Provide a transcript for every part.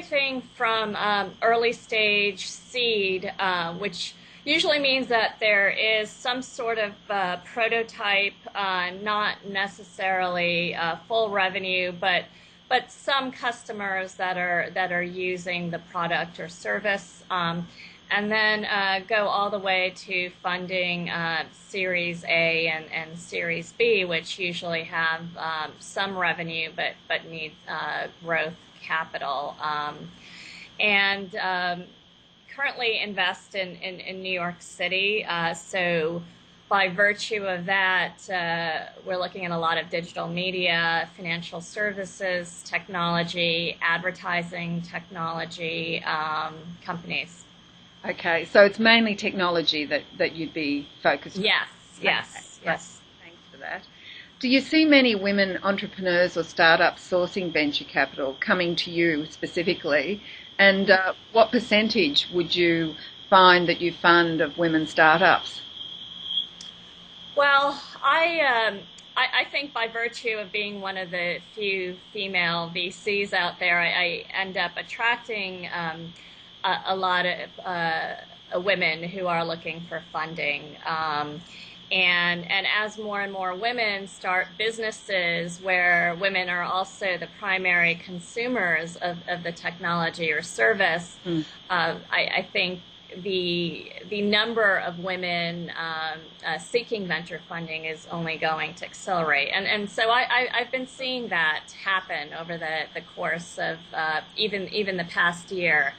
everything from early stage seed, which usually means that there is some sort of prototype, not necessarily full revenue, but some customers that are using the product or service, and then go all the way to funding Series A and Series B, which usually have some revenue but need growth capital, and currently invest in New York City. So by virtue of that, we're looking at a lot of digital media, financial services, technology, advertising technology companies. Okay, so it's mainly technology that you'd be focused on? Yes, yes, okay. yes. Thanks for that. Do you see many women entrepreneurs or startups sourcing venture capital coming to you specifically? And what percentage would you find that you fund of women startups? Well, I think by virtue of being one of the few female VCs out there, I end up attracting a lot of women who are looking for funding. And as more and more women start businesses where women are also the primary consumers of the technology or service, I think the number of women seeking venture funding is only going to accelerate. And so I've been seeing that happen over the course of even the past year.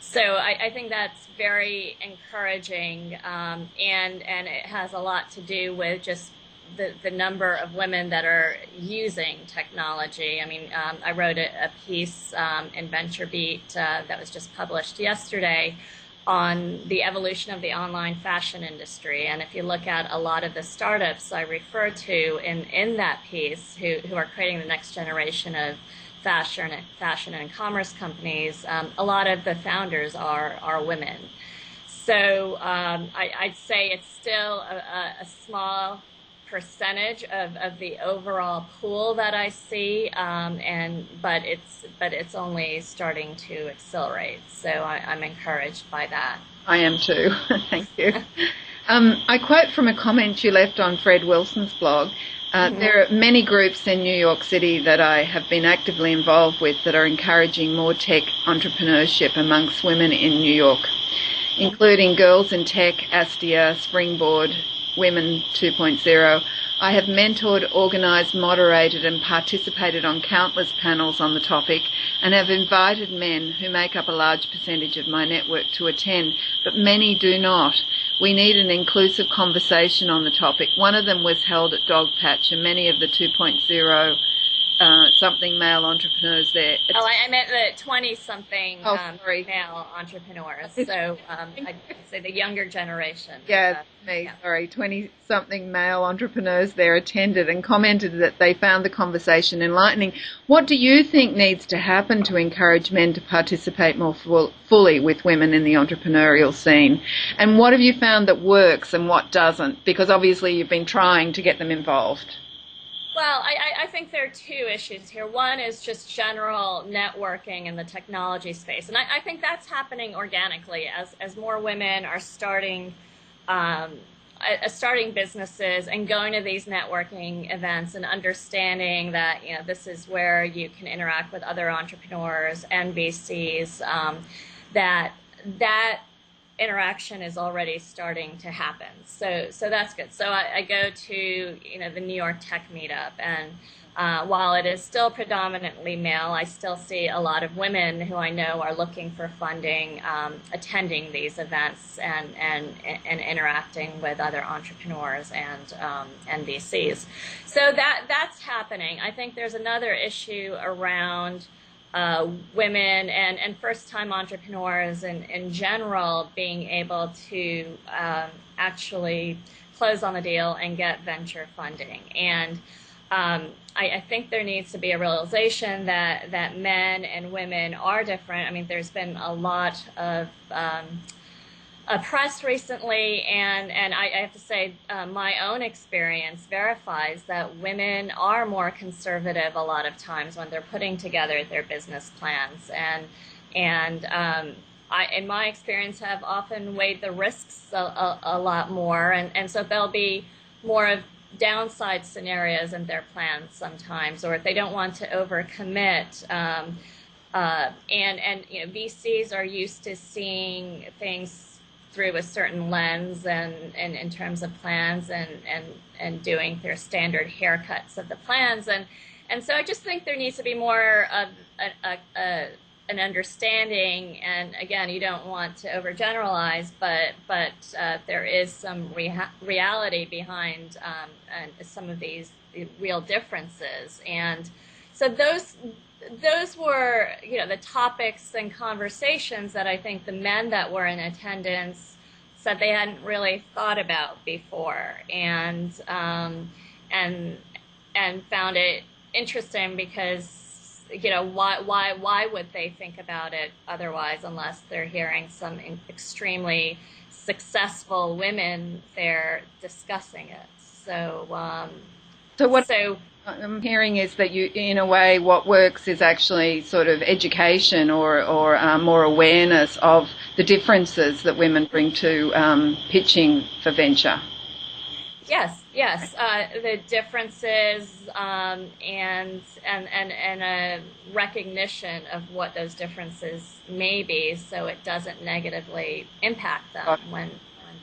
So I think that's very encouraging, and it has a lot to do with just the number of women that are using technology. I mean, I wrote a piece in VentureBeat that was just published yesterday on the evolution of the online fashion industry. And if you look at a lot of the startups I refer to in that piece who are creating the next generation of fashion and commerce companies, a lot of the founders are women. So I'd say it's still a small percentage of the overall pool that I see, but it's only starting to accelerate. So I'm encouraged by that. I am too. Thank you. I quote from a comment you left on Fred Wilson's blog. There are many groups in New York City that I have been actively involved with that are encouraging more tech entrepreneurship amongst women in New York, including Girls in Tech, Astia, Springboard, Women 2.0. I have mentored, organised, moderated and participated on countless panels on the topic and have invited men who make up a large percentage of my network to attend, but many do not. We need an inclusive conversation on the topic. One of them was held at Dogpatch, and many of the 2.0 something male entrepreneurs there. Oh, I meant the 20-something male entrepreneurs. So I'd say the younger generation. Yeah, sorry. 20-something male entrepreneurs there attended and commented that they found the conversation enlightening. What do you think needs to happen to encourage men to participate more fully with women in the entrepreneurial scene? And what have you found that works and what doesn't? Because obviously you've been trying to get them involved. Well, I think there are two issues here. One is just general networking in the technology space. And I think that's happening organically as more women are starting businesses and going to these networking events and understanding that, you know, this is where you can interact with other entrepreneurs and VCs, that interaction is already starting to happen. So that's good. So I go to, you know, the New York Tech Meetup, and while it is still predominantly male, I still see a lot of women who I know are looking for funding, attending these events and interacting with other entrepreneurs and VCs. So that's happening. I think there's another issue around women and first-time entrepreneurs in general being able to actually close on the deal and get venture funding. And I think there needs to be a realization that men and women are different. I mean, there's been a lot of press recently, and I have to say my own experience verifies that women are more conservative a lot of times when they're putting together their business plans, and and in my experience, have often weighed the risks a lot more, and so there'll be more of downside scenarios in their plans sometimes, or if they don't want to overcommit. And VCs are used to seeing things through a certain lens, and in terms of plans, and doing their standard haircuts of the plans, and so I just think there needs to be more of an understanding. And again, you don't want to overgeneralize, but there is some reality behind and some of these real differences. And so those were, the topics and conversations that I think the men that were in attendance said they hadn't really thought about before, and found it interesting because, why would they think about it otherwise, unless they're hearing some extremely successful women there discussing it. So what I'm hearing is that you, in a way, what works is actually sort of education or more awareness of the differences that women bring to pitching for venture. Yes. The differences, and a recognition of what those differences may be, so it doesn't negatively impact them when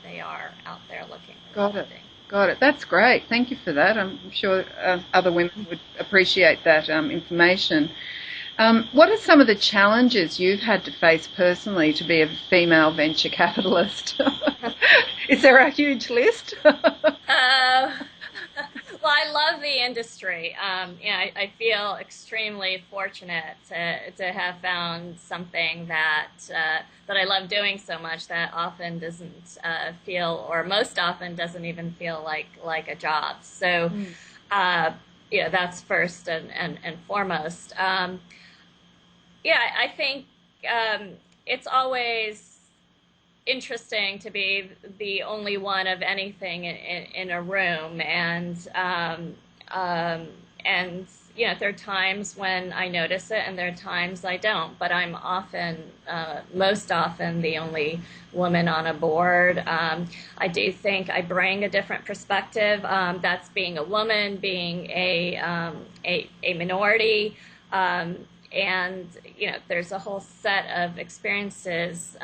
they are out there looking for funding. Got it. That's great. Thank you for that. I'm sure other women would appreciate that information. What are some of the challenges you've had to face personally to be a female venture capitalist? Is there a huge list? Well, I love the industry. I feel extremely fortunate to have found something that I love doing so much that often doesn't feel, or most often doesn't even feel like a job. So, that's first and foremost. I think it's always interesting to be the only one of anything in a room, and there are times when I notice it, and there are times I don't. But I'm most often, the only woman on a board. I do think I bring a different perspective. That's being a woman, being a minority. And there's a whole set of experiences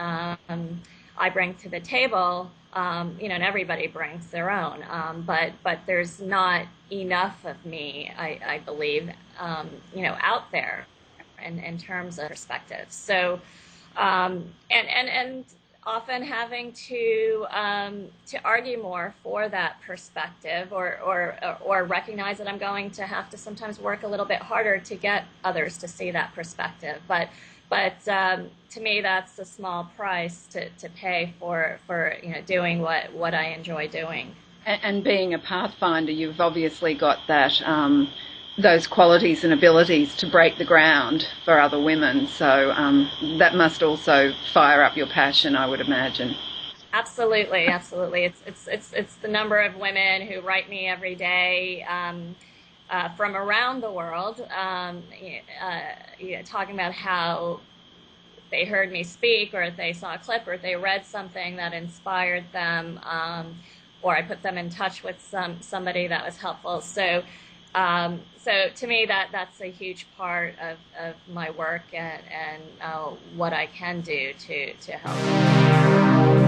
I bring to the table, and everybody brings their own. But there's not enough of me, I believe, out there in terms of perspective. So, and often having to argue more for that perspective, or recognize that I'm going to have to sometimes work a little bit harder to get others to see that perspective. But to me, that's a small price to pay for doing what I enjoy doing. And being a pathfinder, you've obviously got that those qualities and abilities to break the ground for other women. So that must also fire up your passion, I would imagine. Absolutely. It's the number of women who write me every day from around the world, talking about how they heard me speak, or they saw a clip, or they read something that inspired them, or I put them in touch with somebody that was helpful. So to me, that's a huge part of my work, and what I can do to help.